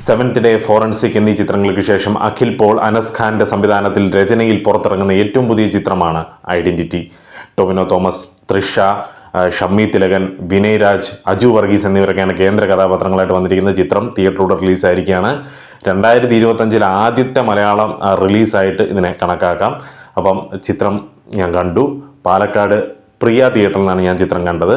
Seventh day, forensic എന്നീ ചിത്രങ്ങൾക്ക് ശേഷം അഖിൽ പോൾ, അനസ് ഖാന്റെ സംവിധാനത്തിൽ രചനയിൽ പുറത്തിറങ്ങുന്ന ഏറ്റവും പുതിയ ചിത്രമാണ് ഐഡന്റിറ്റി. ടൊവിനോ തോമസ്, തൃഷ, ഷമ്മി തിലകൻ, വിനയ് രാജ്, അജു വർഗീസ് എന്നിവരൊക്കെയാണ് കേന്ദ്ര കഥാപാത്രങ്ങളായിട്ട് വന്നിരിക്കുന്ന ചിത്രം തിയേറ്ററിലൂടെ റിലീസായിരിക്കുകയാണ്. 2025 ആദ്യത്തെ മലയാളം റിലീസായിട്ട് ഇതിനെ കണക്കാക്കാം. അപ്പം ചിത്രം ഞാൻ കണ്ടു. പാലക്കാട് പ്രിയ തിയേറ്ററിൽ നിന്നാണ് ഞാൻ ചിത്രം കണ്ടത്.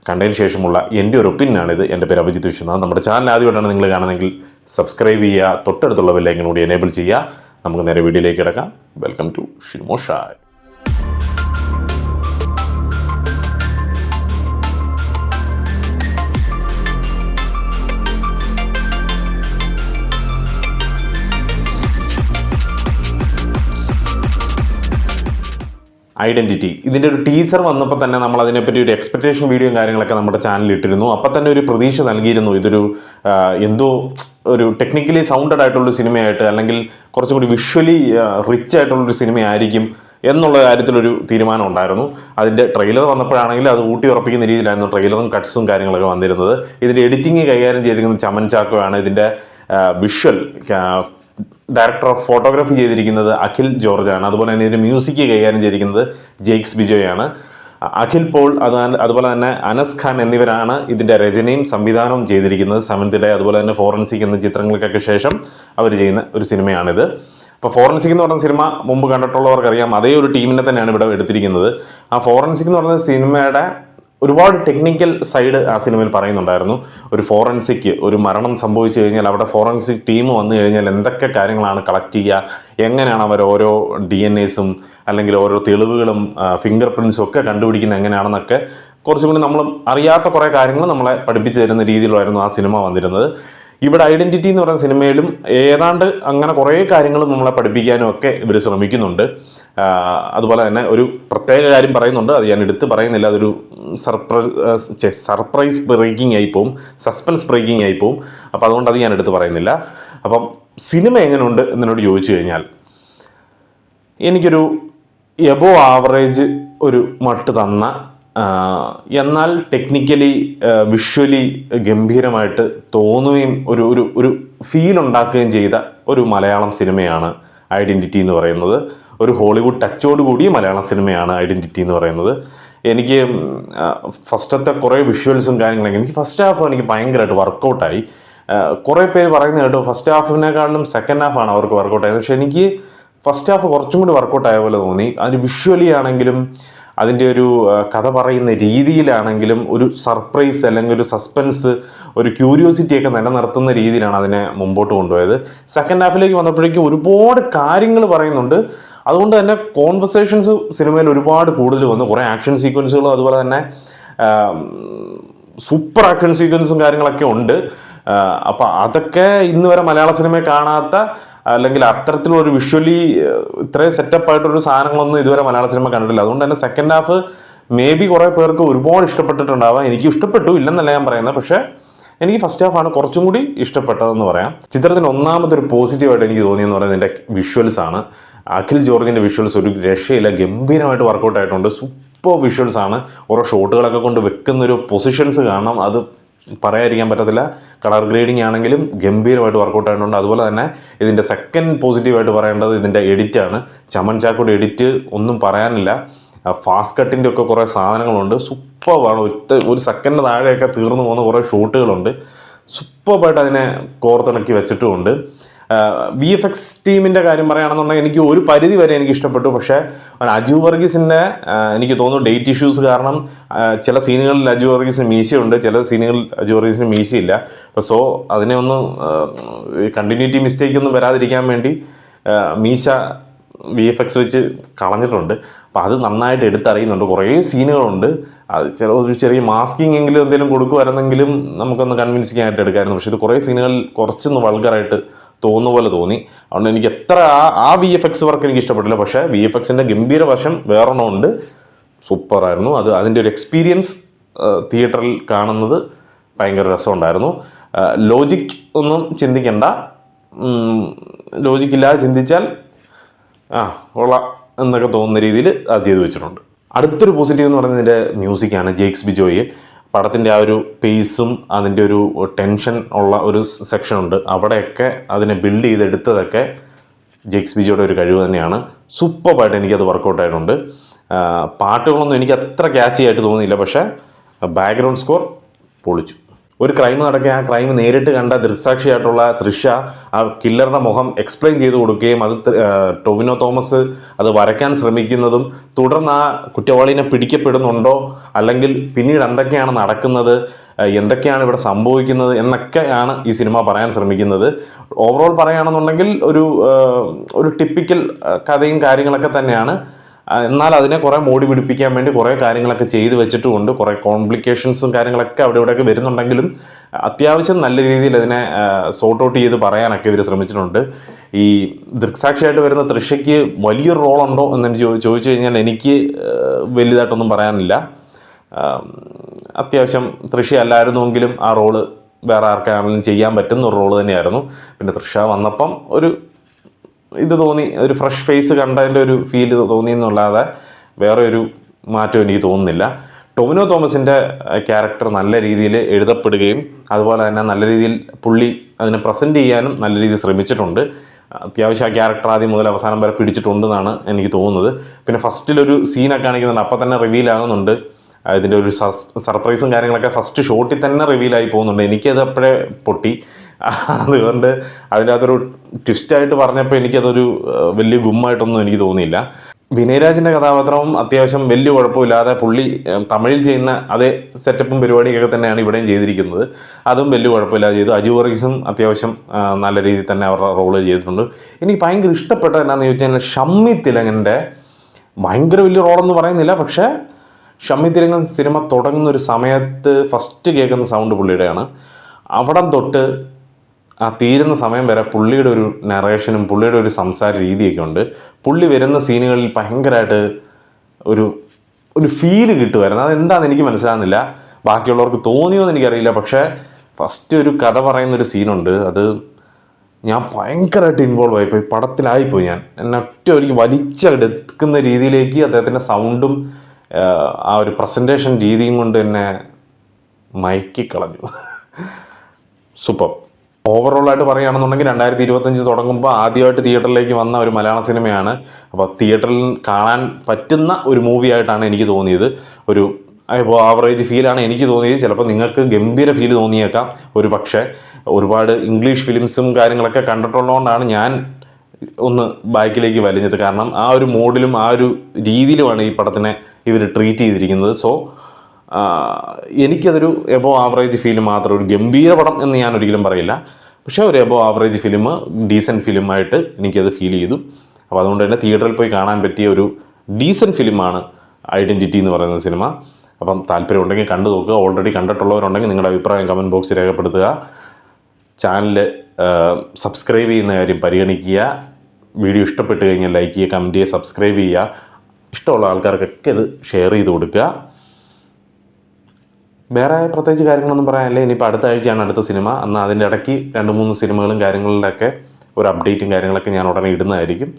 കണ്ടതിന് ശേഷമുള്ള എൻ്റെ ഒരു ഒപ്പീനിയനാണിത്. എൻ്റെ പേര് അഭിജിത്ത് വിശ്വനാഥ്. നമ്മുടെ ചാനൽ ആദ്യമായിട്ടാണ് നിങ്ങൾ കാണുന്നതെങ്കിൽ സബ്സ്ക്രൈബ് ചെയ്യുക, തൊട്ടടുത്തുള്ള ബെല്ലൈക്കൻ കൂടി എനേബിൾ ചെയ്യുക. നമുക്ക് നേരെ വീഡിയോയിലേക്ക് കിടക്കാം. വെൽക്കം ടു ഷിമോ ഷായ്. ഐഡന്റിറ്റി, ഇതിൻ്റെ ഒരു ടീസർ വന്നപ്പോൾ തന്നെ നമ്മൾ അതിനെപ്പറ്റി ഒരു എക്സ്പെക്ടേഷൻ വീഡിയോയും കാര്യങ്ങളൊക്കെ നമ്മുടെ ചാനലിൽ ഇട്ടിരുന്നു. അപ്പം തന്നെ ഒരു പ്രതീക്ഷ നൽകിയിരുന്നു ഇതൊരു എന്തോ ഒരു ടെക്നിക്കലി സൗണ്ടഡ് ആയിട്ടുള്ളൊരു സിനിമയായിട്ട്, അല്ലെങ്കിൽ കുറച്ചും കൂടി വിഷ്വലി റിച്ച് ആയിട്ടുള്ളൊരു സിനിമയായിരിക്കും എന്നുള്ള കാര്യത്തിലൊരു തീരുമാനം ഉണ്ടായിരുന്നു. അതിൻ്റെ ട്രെയിലർ വന്നപ്പോഴാണെങ്കിൽ അത് ഊട്ടി ഉറപ്പിക്കുന്ന രീതിയിലായിരുന്നു ട്രെയിലറും കട്ട്സും കാര്യങ്ങളൊക്കെ വന്നിരുന്നത്. ഇതിൻ്റെ എഡിറ്റിംഗ് കൈകാര്യം ചെയ്തിരിക്കുന്നത് ചമൻ ചാക്കോയാണ്. ഇതിൻ്റെ വിഷ്വൽ ഡയറക്ടർ ഓഫ് ഫോട്ടോഗ്രാഫി ചെയ്തിരിക്കുന്നത് അഖിൽ ജോർജാണ്. അതുപോലെ തന്നെ ഇതിൻ്റെ മ്യൂസിക് കൈകാര്യം ചെയ്തിരിക്കുന്നത് ജെയ്ക്സ് ബിജോയാണ്. അഖിൽ പോൾ അതുപോലെ തന്നെ അനസ് ഖാൻ എന്നിവരാണ് ഇതിൻ്റെ രചനയും സംവിധാനവും ചെയ്തിരിക്കുന്നത്. സെവൻത് ഡേ, അതുപോലെ തന്നെ ഫോറൻസിക് എന്ന ചിത്രങ്ങൾക്കൊക്കെ ശേഷം അവർ ചെയ്യുന്ന ഒരു സിനിമയാണിത്. അപ്പോൾ ഫോറൻസിക് എന്ന് പറയുന്ന സിനിമ മുമ്പ് കണ്ടിട്ടുള്ളവർക്കറിയാം, അതേ ഒരു ടീമിനെ തന്നെയാണ് ഇവിടെ എടുത്തിരിക്കുന്നത്. ആ ഫോറൻസിക് എന്ന് പറയുന്ന സിനിമയുടെ ഒരുപാട് ടെക്നിക്കൽ സൈഡ് ആ സിനിമയിൽ പറയുന്നുണ്ടായിരുന്നു. ഒരു ഫോറൻസിക്, ഒരു മരണം സംഭവിച്ചു കഴിഞ്ഞാൽ അവിടെ ഫോറൻസിക് ടീം വന്നു കഴിഞ്ഞാൽ എന്തൊക്കെ കാര്യങ്ങളാണ് കളക്ട് ചെയ്യുക, എങ്ങനെയാണ് അവർ ഓരോ DNAസും അല്ലെങ്കിൽ ഓരോ തെളിവുകളും ഫിംഗർ പ്രിൻസും ഒക്കെ കണ്ടുപിടിക്കുന്നത് എങ്ങനെയാണെന്നൊക്കെ കുറച്ചും കൂടി നമ്മൾ അറിയാത്ത കുറേ കാര്യങ്ങൾ നമ്മളെ പഠിപ്പിച്ചു തരുന്ന രീതിയിലായിരുന്നു ആ സിനിമ വന്നിരുന്നത്. ഇവിടെ ഐഡന്റിറ്റി എന്ന് പറയുന്ന സിനിമയിലും ഏതാണ്ട് അങ്ങനെ കുറേ കാര്യങ്ങൾ നമ്മളെ പഠിപ്പിക്കാനും ഒക്കെ ഇവർ ശ്രമിക്കുന്നുണ്ട്. അതുപോലെ തന്നെ ഒരു പ്രത്യേക കാര്യം പറയുന്നുണ്ട്, അത് ഞാൻ എടുത്ത് പറയുന്നില്ല. അതൊരു സർപ്രൈസ് ബ്രേക്കിംഗ് ആയിപ്പോവും, സസ്പെൻസ് ബ്രേക്കിംഗ് ആയിപ്പോവും. അപ്പോൾ അതുകൊണ്ട് അത് ഞാൻ എടുത്ത് പറയുന്നില്ല. അപ്പം സിനിമ എങ്ങനെയുണ്ട് എന്നോട് ചോദിച്ചു കഴിഞ്ഞാൽ എനിക്കൊരു എബോ ആവറേജ് ഒരു മട്ട് തന്ന, എന്നാൽ ടെക്നിക്കലി വിഷ്വലി ഗംഭീരമായിട്ട് തോന്നുകയും ഒരു ഫീൽ ഉണ്ടാക്കുകയും ചെയ്ത ഒരു മലയാളം സിനിമയാണ് ഐഡന്റിറ്റി എന്ന് പറയുന്നത്. ഒരു ഹോളിവുഡ് ടച്ചോട് കൂടിയ മലയാളം സിനിമയാണ് ഐഡന്റിറ്റി എന്ന് പറയുന്നത്. എനിക്ക് ഫസ്റ്റത്തെ കുറേ വിഷ്വൽസും കാര്യങ്ങളൊക്കെ എനിക്ക് ഫസ്റ്റ് ഹാഫ് എനിക്ക് ഭയങ്കരമായിട്ട് വർക്കൗട്ടായി. കുറേ പേര് പറയുന്നത് കേട്ടോ ഫസ്റ്റ് ഹാഫിനെക്കാളും സെക്കൻഡ് ഹാഫാണ് അവർക്ക് വർക്കൗട്ടായത്. പക്ഷെ എനിക്ക് ഫസ്റ്റ് ഹാഫ് കുറച്ചും കൂടി വർക്കൗട്ടായ പോലെ തോന്നി. അതിന് വിഷ്വലി ആണെങ്കിലും അതിൻ്റെ ഒരു കഥ പറയുന്ന രീതിയിലാണെങ്കിലും ഒരു സർപ്രൈസ് അല്ലെങ്കിൽ ഒരു സസ്പെൻസ്, ഒരു ക്യൂരിയോസിറ്റിയൊക്കെ നിലനിർത്തുന്ന രീതിയിലാണ് അതിനെ മുമ്പോട്ട് കൊണ്ടുപോയത്. സെക്കൻഡ് ഹാഫിലേക്ക് വന്നപ്പോഴേക്കും ഒരുപാട് കാര്യങ്ങൾ പറയുന്നുണ്ട്. അതുകൊണ്ട് തന്നെ കോൺവെർസേഷൻസ് സിനിമയിൽ ഒരുപാട് കൂടുതൽ വന്നു. കുറേ ആക്ഷൻ സീക്വൻസുകളും അതുപോലെ തന്നെ സൂപ്പർ ആക്ഷൻ സീക്വൻസും കാര്യങ്ങളൊക്കെ ഉണ്ട്. അപ്പം അതൊക്കെ ഇന്ന് വരെ മലയാള സിനിമയെ കാണാത്ത, അല്ലെങ്കിൽ അത്തരത്തിലൊരു വിഷ്വലി ഇത്രയും സെറ്റപ്പ് ആയിട്ടൊരു സാധനങ്ങളൊന്നും ഇതുവരെ മലയാള സിനിമ കണ്ടിട്ടില്ല. അതുകൊണ്ട് തന്നെ സെക്കൻഡ് ഹാഫ് മേ ബി കുറേ പേർക്ക് ഒരുപാട് ഇഷ്ടപ്പെട്ടിട്ടുണ്ടാവാം. എനിക്ക് ഇഷ്ടപ്പെട്ടു, ഇല്ലെന്നല്ല ഞാൻ പറയുന്നത്. പക്ഷേ എനിക്ക് ഫസ്റ്റ് ഹാഫാണ് കുറച്ചും കൂടി ഇഷ്ടപ്പെട്ടതെന്ന് പറയാം. ചിത്രത്തിന് ഒന്നാമത്തെ ഒരു പോസിറ്റീവായിട്ട് എനിക്ക് തോന്നിയെന്ന് പറയുന്നത് ഇതിൻ്റെ വിഷ്വൽസ് ആണ്. അഖിൽ ജോർജിൻ്റെ വിഷ്വൽസ് ഒരു രക്ഷയില്ല, ഗംഭീരമായിട്ട് വർക്കൗട്ട് ആയിട്ടുണ്ട്. സൂപ്പർ വിഷ്വൽസ് ആണ്. ഓരോ ഷോട്ടുകളൊക്കെ കൊണ്ട് വെക്കുന്നൊരു പൊസിഷൻസ് കാണാം, അത് പറയാതിരിക്കാൻ പറ്റത്തില്ല. കളർ ഗ്രേഡിങ് ആണെങ്കിലും ഗംഭീരമായിട്ട് വർക്കൗട്ട് ആയിട്ടുണ്ട്. അതുപോലെ തന്നെ ഇതിൻ്റെ സെക്കൻഡ് പോസിറ്റീവായിട്ട് പറയേണ്ടത് ഇതിൻ്റെ എഡിറ്റാണ്. ചമൻ ചാക്കോയുടെ എഡിറ്റ് ഒന്നും പറയാനില്ല. ഫാസ്റ്റ് കട്ടിൻ്റെ ഒക്കെ കുറേ സാധനങ്ങളുണ്ട്. സൂപ്പറാണ്. ഒരു സെക്കൻഡ് താഴെയൊക്കെ തീർന്നു പോകുന്ന കുറേ ഷോട്ടുകളുണ്ട്. സൂപ്പറായിട്ട് അതിനെ കോർത്തിണക്കി വെച്ചിട്ടുമുണ്ട്. VFX ടീമിൻ്റെ കാര്യം പറയുകയാണെന്നുണ്ടെങ്കിൽ എനിക്ക് ഒരു പരിധി വരെ എനിക്ക് ഇഷ്ടപ്പെട്ടു. പക്ഷേ അജു വർഗീസിൻ്റെ എനിക്ക് തോന്നുന്നു ഡേറ്റ് ഇഷ്യൂസ് കാരണം ചില സീനുകളിൽ അജു വർഗീസിന് മീശയുണ്ട്, ചില സീനുകളിൽ അജു വർഗീസിന് മീശയില്ല. അപ്പോൾ സോ അതിനെ ഒന്ന് കണ്ടിന്യൂറ്റി മിസ്റ്റേക്ക് ഒന്നും വരാതിരിക്കാൻ വേണ്ടി മീശ VFX വെച്ച് കളഞ്ഞിട്ടുണ്ട്. അപ്പോൾ അത് നന്നായിട്ട് എടുത്തറിയുന്നുണ്ട്. കുറേ സീനുകളുണ്ട്. അത് ഒരു ചെറിയ മാസ്കിങ് എങ്കിലും എന്തെങ്കിലും കൊടുക്കുമായിരുന്നെങ്കിലും നമുക്കൊന്ന് കൺവിൻസിങ് ആയിട്ട് എടുക്കാമായിരുന്നു. പക്ഷേ ഇത് കുറേ സീനുകളിൽ കുറച്ചൊന്ന് വൾഗറായിട്ട് തോന്നുന്ന പോലെ തോന്നി. അതുകൊണ്ട് എനിക്ക് എത്ര ആ VFX വർക്ക് എനിക്ക് ഇഷ്ടപ്പെട്ടില്ല. പക്ഷേ VFXൻ്റെ ഗംഭീര വശം വേറൊന്നുണ്ട്, സൂപ്പറായിരുന്നു. അതിൻ്റെ ഒരു എക്സ്പീരിയൻസ് തിയേറ്ററിൽ കാണുന്നത് ഭയങ്കര രസമുണ്ടായിരുന്നു. ലോജിക് ഒന്നും ചിന്തിക്കേണ്ട, ലോജിക്കില്ലാതെ ചിന്തിച്ചാൽ കൊള്ളാം എന്നൊക്കെ തോന്നുന്ന രീതിയിൽ അത് ചെയ്തു വെച്ചിട്ടുണ്ട്. അടുത്തൊരു പോസിറ്റീവ് എന്ന് പറയുന്നത് ഇതിൻ്റെ മ്യൂസിക്കാണ്. ജെയ്ക്സ് ബിജോയ് പടത്തിൻ്റെ ആ ഒരു പേസും അതിൻ്റെ ഒരു ടെൻഷൻ ഉള്ള ഒരു സെക്ഷനുണ്ട്, അവിടെയൊക്കെ അതിനെ ബിൽഡ് ചെയ്തെടുത്തതൊക്കെ ജെക്സ് ബിജിയുടെ ഒരു കഴിവ് തന്നെയാണ്. സൂപ്പറായിട്ട് എനിക്കത് വർക്കൗട്ടായിട്ടുണ്ട്. പാട്ടുകളൊന്നും എനിക്ക് അത്ര ക്യാച്ചി ആയിട്ട് തോന്നിയില്ല, പക്ഷേ ബാക്ക്ഗ്രൗണ്ട് സ്കോർ പൊളിച്ചു. ഒരു ക്രൈം നടക്കുക, ആ ക്രൈം നേരിട്ട് കണ്ട ദൃക്സാക്ഷിയായിട്ടുള്ള തൃഷ ആ കില്ലറുടെ മുഖം എക്സ്പ്ലെയിൻ ചെയ്ത് കൊടുക്കുകയും അത് ടൊവിനോ തോമസ് അത് വരയ്ക്കാൻ ശ്രമിക്കുന്നതും തുടർന്ന് ആ കുറ്റവാളിനെ പിടിക്കപ്പെടുന്നുണ്ടോ അല്ലെങ്കിൽ പിന്നീട് എന്തൊക്കെയാണ് നടക്കുന്നത്, എന്തൊക്കെയാണ് ഇവിടെ സംഭവിക്കുന്നത് എന്നൊക്കെയാണ് ഈ സിനിമ പറയാൻ ശ്രമിക്കുന്നത്. ഓവറോൾ പറയുകയാണെന്നുണ്ടെങ്കിൽ ഒരു ടിപ്പിക്കൽ കഥയും കാര്യങ്ങളൊക്കെ തന്നെയാണ്. എന്നാൽ അതിനെ കുറേ മോടി പിടിപ്പിക്കാൻ വേണ്ടി കുറേ കാര്യങ്ങളൊക്കെ ചെയ്തു വെച്ചിട്ടുമുണ്ട്. കുറേ കോംപ്ലിക്കേഷൻസും കാര്യങ്ങളൊക്കെ അവിടെ ഇവിടെയൊക്കെ വരുന്നുണ്ടെങ്കിലും അത്യാവശ്യം നല്ല രീതിയിൽ അതിനെ സോർട്ട് ഔട്ട് ചെയ്ത് പറയാനൊക്കെ ഇവർ ശ്രമിച്ചിട്ടുണ്ട്. ഈ ദൃക്സാക്ഷിയായിട്ട് വരുന്ന തൃഷയ്ക്ക് വലിയൊരു റോളുണ്ടോ എന്ന് ചോദിച്ചു കഴിഞ്ഞാൽ എനിക്ക് വലുതായിട്ടൊന്നും പറയാനില്ല. അത്യാവശ്യം തൃഷ അല്ലായിരുന്നെങ്കിലും ആ റോള് വേറെ ആർക്കാണെങ്കിലും ചെയ്യാൻ പറ്റുന്ന ഒരു റോള് തന്നെയായിരുന്നു. പിന്നെ തൃഷ വന്നപ്പം ഇത് തോന്നി, ഒരു ഫ്രഷ് ഫേസ് കണ്ടതിൻ്റെ ഒരു ഫീൽ തോന്നി എന്നല്ലാതെ വേറെ ഒരു മാറ്റം എനിക്ക് തോന്നുന്നില്ല. ടൊവിനോ തോമസിൻ്റെ ക്യാരക്ടർ നല്ല രീതിയിൽ എഴുതപ്പെടുകയും അതുപോലെ തന്നെ നല്ല രീതിയിൽ പുള്ളി അതിനെ പ്രസൻറ്റ് ചെയ്യാനും നല്ല രീതിയിൽ ശ്രമിച്ചിട്ടുണ്ട്. അത്യാവശ്യം ആ ക്യാരക്ടർ ആദ്യം മുതൽ അവസാനം വരെ പിടിച്ചിട്ടുണ്ടെന്നാണ് എനിക്ക് തോന്നുന്നത്. പിന്നെ ഫസ്റ്റിലൊരു സീനൊക്കെ കാണിക്കുന്നുണ്ട്, അപ്പം തന്നെ റിവീൽ ആകുന്നുണ്ട്. ഇതിൻ്റെ ഒരു സർപ്രൈസും കാര്യങ്ങളൊക്കെ ഫസ്റ്റ് ഷോട്ടിൽ തന്നെ റിവീലായി പോകുന്നുണ്ട്. എനിക്കത് അപ്പോഴേ പൊട്ടി. അതുകൊണ്ട് അതിൻ്റെ അകത്തൊരു ട്വിസ്റ്റായിട്ട് പറഞ്ഞപ്പോൾ എനിക്കതൊരു വലിയ ഗുമ്മായിട്ടൊന്നും എനിക്ക് തോന്നിയില്ല. വിനയരാജിൻ്റെ കഥാപാത്രവും അത്യാവശ്യം വലിയ കുഴപ്പമില്ലാതെ പുള്ളി തമിഴിൽ ചെയ്യുന്ന അതേ സെറ്റപ്പും പരിപാടിയൊക്കെ തന്നെയാണ് ഇവിടെയും ചെയ്തിരിക്കുന്നത്. അതും വലിയ കുഴപ്പമില്ലാതെ ചെയ്തു. അജു വർഗീസും അത്യാവശ്യം നല്ല രീതിയിൽ തന്നെ അവരുടെ റോള് ചെയ്തിട്ടുണ്ട്. എനിക്ക് ഭയങ്കര ഇഷ്ടപ്പെട്ടത് എന്നാന്ന് ചോദിച്ചാൽ ഷമ്മി തിലകൻ്റെ ഭയങ്കര വലിയ റോളെന്ന് പറയുന്നില്ല, പക്ഷേ ഷമ്മി തിലകൻ സിനിമ തുടങ്ങുന്ന ഒരു സമയത്ത് ഫസ്റ്റ് കേൾക്കുന്ന സൗണ്ട് പുള്ളിയുടെയാണ്. അവിടം തൊട്ട് ആ തീരുന്ന സമയം വരെ പുള്ളിയുടെ ഒരു നറേഷനും പുള്ളിയുടെ ഒരു സംസാര രീതിയൊക്കെ ഉണ്ട്. പുള്ളി വരുന്ന സീനുകളിൽ ഭയങ്കരമായിട്ട് ഒരു ഫീല് കിട്ടുമായിരുന്നു. അതെന്താണെന്ന് എനിക്ക് മനസ്സിലാകുന്നില്ല, ബാക്കിയുള്ളവർക്ക് തോന്നിയോ എന്ന് എനിക്കറിയില്ല. പക്ഷേ ഫസ്റ്റ് ഒരു കഥ പറയുന്നൊരു സീനുണ്ട്, അത് ഞാൻ ഭയങ്കരമായിട്ട് ഇൻവോൾവ് ആയിപ്പോയി, പടത്തിലായിപ്പോയി. എന്നെ ഒറ്റയ്ക്ക് വലിച്ചെടുക്കുന്ന രീതിയിലേക്ക് അദ്ദേഹത്തിൻ്റെ സൗണ്ടും ആ ഒരു പ്രസൻറ്റേഷൻ രീതിയും കൊണ്ട് എന്നെ മയക്കിക്കളഞ്ഞു. സൂപ്പർ. ഓവറോളായിട്ട് പറയുകയാണെന്നുണ്ടെങ്കിൽ 2025 തുടങ്ങുമ്പോൾ ആദ്യമായിട്ട് തിയേറ്ററിലേക്ക് വന്ന ഒരു മലയാള സിനിമയാണ്. അപ്പോൾ തിയേറ്ററിൽ കാണാൻ പറ്റുന്ന ഒരു മൂവി ആയിട്ടാണ് എനിക്ക് തോന്നിയത്. ഒരു ആവറേജ് ഫീലാണ് എനിക്ക് തോന്നിയത്. ചിലപ്പോൾ നിങ്ങൾക്ക് ഗംഭീര ഫീൽ തോന്നിയേക്കാം. ഒരു പക്ഷേ ഒരുപാട് ഇംഗ്ലീഷ് ഫിലിംസും കാര്യങ്ങളൊക്കെ കണ്ടിട്ടുള്ളതുകൊണ്ടാണ് ഞാൻ ഒന്ന് ബാക്കിലേക്ക് വലിഞ്ഞത്. കാരണം ആ ഒരു മോഡിലും ആ ഒരു രീതിയിലുമാണ് ഈ പടത്തിനെ ഇവർ ട്രീറ്റ് ചെയ്തിരിക്കുന്നത്. സോ എനിക്കതൊരു എബോ ആവറേജ് ഫിലിം മാത്രം, ഒരു ഗംഭീര പടം എന്ന് ഞാൻ ഒരിക്കലും പറയില്ല, പക്ഷേ ഒരു എബോ ആവറേജ് ഫിലിം, ഡീസൻറ്റ് ഫിലിമായിട്ട് എനിക്കത് ഫീൽ ചെയ്തു. അപ്പോൾ അതുകൊണ്ട് തന്നെ തിയേറ്ററിൽ പോയി കാണാൻ പറ്റിയ ഒരു ഡീസൻറ്റ് ഫിലിമാണ് ഐഡൻറ്റിറ്റി എന്ന് പറയുന്ന സിനിമ. അപ്പം താല്പര്യം ഉണ്ടെങ്കിൽ കണ്ടു നോക്കുക. ഓൾറെഡി കണ്ടിട്ടുള്ളവരുണ്ടെങ്കിൽ നിങ്ങളുടെ അഭിപ്രായം കമൻറ്റ് ബോക്സിൽ രേഖപ്പെടുത്തുക. ചാനൽ സബ്സ്ക്രൈബ് ചെയ്യുന്ന കാര്യം പരിഗണിക്കുക. വീഡിയോ ഇഷ്ടപ്പെട്ട് കഴിഞ്ഞാൽ ലൈക്ക് ചെയ്യുക, കമൻറ്റ് ചെയ്യുക, സബ്സ്ക്രൈബ് ചെയ്യുക. ഇഷ്ടമുള്ള ആൾക്കാർക്കൊക്കെ ഇത് ഷെയർ ചെയ്ത് കൊടുക്കുക. വേറെ പ്രത്യേകിച്ച് കാര്യങ്ങളൊന്നും പറയാനില്ല. ഇനിയിപ്പോൾ അടുത്ത ആഴ്ചയാണ് അടുത്ത സിനിമ. എന്നാൽ അതിൻ്റെ ഇടയ്ക്ക് 2-3 സിനിമകളും കാര്യങ്ങളിലൊക്കെ ഒരു അപ്ഡേറ്റും കാര്യങ്ങളൊക്കെ ഞാൻ ഉടനെ ഇടുന്നതായിരിക്കും.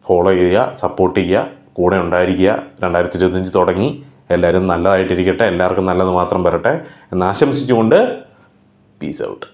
ഫോളോ ചെയ്യുക, സപ്പോർട്ട് ചെയ്യുക, കൂടെ ഉണ്ടായിരിക്കുക. 2025 തുടങ്ങി, എല്ലാവരും നല്ലതായിട്ടിരിക്കട്ടെ, എല്ലാവർക്കും നല്ലത് മാത്രം വരട്ടെ എന്ന് ആശംസിച്ചുകൊണ്ട് പീസ് ഔട്ട്.